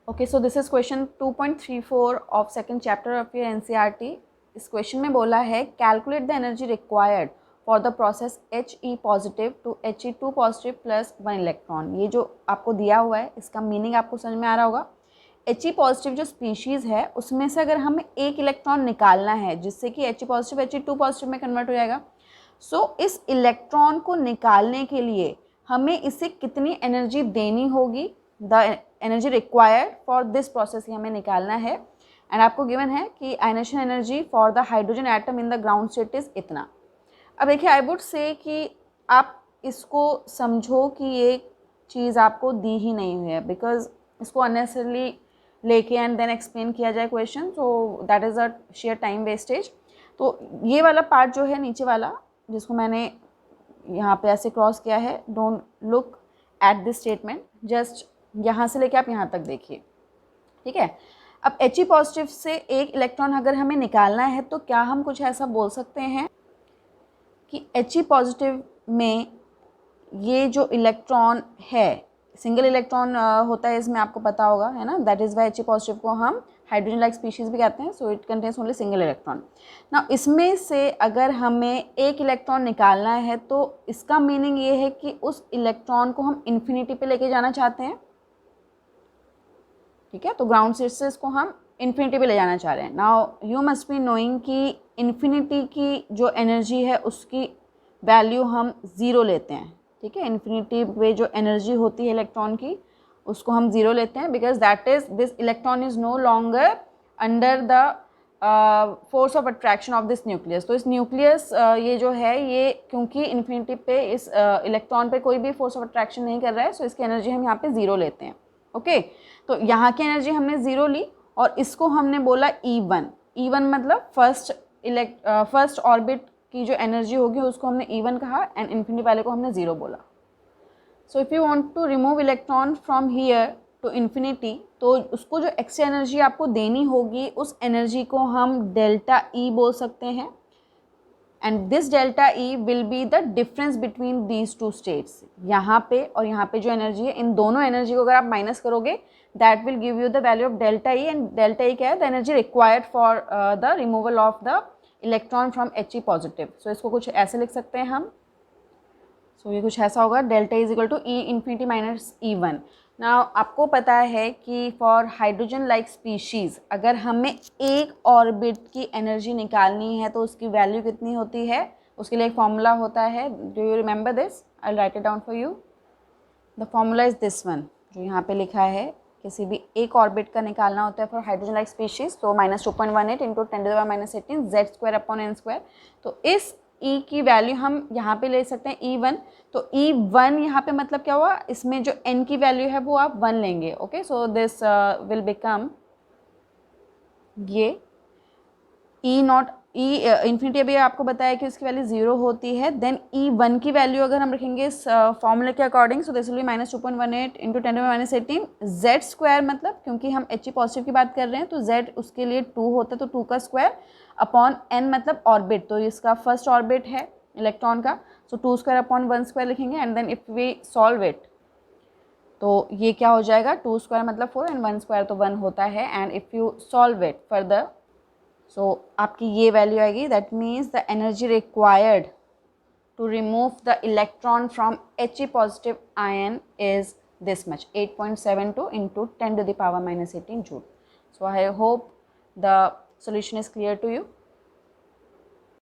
Okay, so this is question 2.34 of second chapter of your NCERT. इस question में बोला है calculate the energy required for the process He positive to He2 positive plus 1 electron. ये जो आपको दिया हुआ है इसका मीनिंग आपको समझ में आ रहा होगा। He पॉजिटिव जो स्पीशीज़ है उसमें से अगर हमें एक इलेक्ट्रॉन निकालना है जिससे कि He पॉजिटिव He2 पॉजिटिव में कन्वर्ट हो जाएगा, सो इस इलेक्ट्रॉन को निकालने के लिए हमें इसे कितनी एनर्जी देनी होगी, the energy required for this process ही हमें निकालना है। एंड आपको गिवन है कि ionisation energy for the hydrogen atom in the ground state is इतना। अब देखिए, आई वुड से कि आप इसको समझो कि ये चीज़ आपको दी ही नहीं हुई है, बिकॉज इसको अननेसेसरली लेके एंड देन एक्सप्लेन किया जाए question, so that is a share time wastage. तो ये वाला पार्ट जो है नीचे वाला जिसको मैंने यहाँ पे ऐसे क्रॉस किया है, don't look at this statement, just यहाँ से लेके आप यहाँ तक देखिए, ठीक है। अब He पॉजिटिव से एक इलेक्ट्रॉन अगर हमें निकालना है तो क्या हम कुछ ऐसा बोल सकते हैं कि He पॉजिटिव में ये जो इलेक्ट्रॉन है, सिंगल इलेक्ट्रॉन होता है इसमें, आपको पता होगा, है ना। That is why He positive को हम हाइड्रोजन लाइक स्पीशीज़ भी कहते हैं। So it contains only single electron. ना इसमें से अगर हमें एक इलेक्ट्रॉन निकालना है तो इसका मीनिंग ये है कि उस इलेक्ट्रॉन को हम इन्फिनिटी पे लेके जाना चाहते हैं, ठीक है। तो ग्राउंड स्टेट से इसको हम इन्फिनिटी पे ले जाना चाह रहे हैं। Now you must be knowing कि इन्फिनिटी की जो एनर्जी है उसकी वैल्यू हम ज़ीरो लेते हैं, ठीक है। इन्फिनिटी पे जो एनर्जी होती है इलेक्ट्रॉन की उसको हम ज़ीरो लेते हैं, because that is this electron is no longer under the force of attraction of this nucleus. तो इस न्यूक्लियस ये जो है ये क्योंकि इन्फिनिटी पे इस इलेक्ट्रॉन पे कोई भी फोर्स ऑफ अट्रैक्शन नहीं कर रहा है, सो इसकी एनर्जी हम यहाँ पे ज़ीरो लेते हैं, ओके। तो यहाँ की एनर्जी हमने ज़ीरो ली और इसको हमने बोला E1। E1 मतलब फर्स्ट ऑर्बिट की जो एनर्जी होगी उसको हमने E1 कहा, एंड इन्फिनिटी वाले को हमने ज़ीरो बोला। So if you want to remove electron from here to infinity, तो उसको जो एक्स्ट्रा एनर्जी आपको देनी होगी उस एनर्जी को हम डेल्टा E बोल सकते हैं, and this delta E will be the difference between these two states. यहाँ पे और यहाँ पे जो एनर्जी है, इन दोनों एनर्जी को अगर आप माइनस करोगे that will give you the value of delta E, and delta E क्या है, the energy required for the removal of the electron from He positive. So इसको कुछ ऐसे लिख सकते हैं हम। सो ये कुछ ऐसा होगा, delta is equal to E infinity minus E1। Now आपको पता है कि फॉर हाइड्रोजन लाइक स्पीशीज़ अगर हमें एक ऑर्बिट की एनर्जी निकालनी है तो उसकी वैल्यू कितनी होती है, उसके लिए एक फॉर्मूला होता है। Do you remember this? I will write it down for you. The formula is this one, जो यहाँ पे लिखा है। किसी भी एक ऑर्बिट का निकालना होता है फॉर हाइड्रोजन लाइक स्पीशीज़, तो -2.18 इंटू 10⁻⁻18 Z² तो इस E की वैल्यू हम यहाँ पे ले सकते हैं E1। तो E1 यहाँ पे मतलब क्या हुआ, इसमें जो N की वैल्यू है वो आप 1 लेंगे, okay. So this will become ये E0 E इन्फिनिटी अभी आपको बताया कि उसकी वैल्यू 0 होती है। देन E1 की वैल्यू अगर हम रखेंगे इस फॉर्मूले के according, so this will be -2.18 into 10⁻⁻18 Z² मतलब क्योंकि हम He पॉजिटिव की बात कर रहे हैं तो Z उसके लिए 2 होता है, तो 2 का स्क्वायर अपॉन N मतलब ऑर्बिट, तो इसका फर्स्ट ऑर्बिट है इलेक्ट्रॉन का, सो 2² अपॉन 1² लिखेंगे। And then if we solve it तो ये क्या हो जाएगा, 2² मतलब 4 एंड 1² तो 1 होता है। And if you solve it further, so आपकी ये वैल्यू आएगी। That means the energy required to remove the electron from He positive ion is this much, 8.72 into 10⁻⁻18 joule. So I hope the solution is clear to you.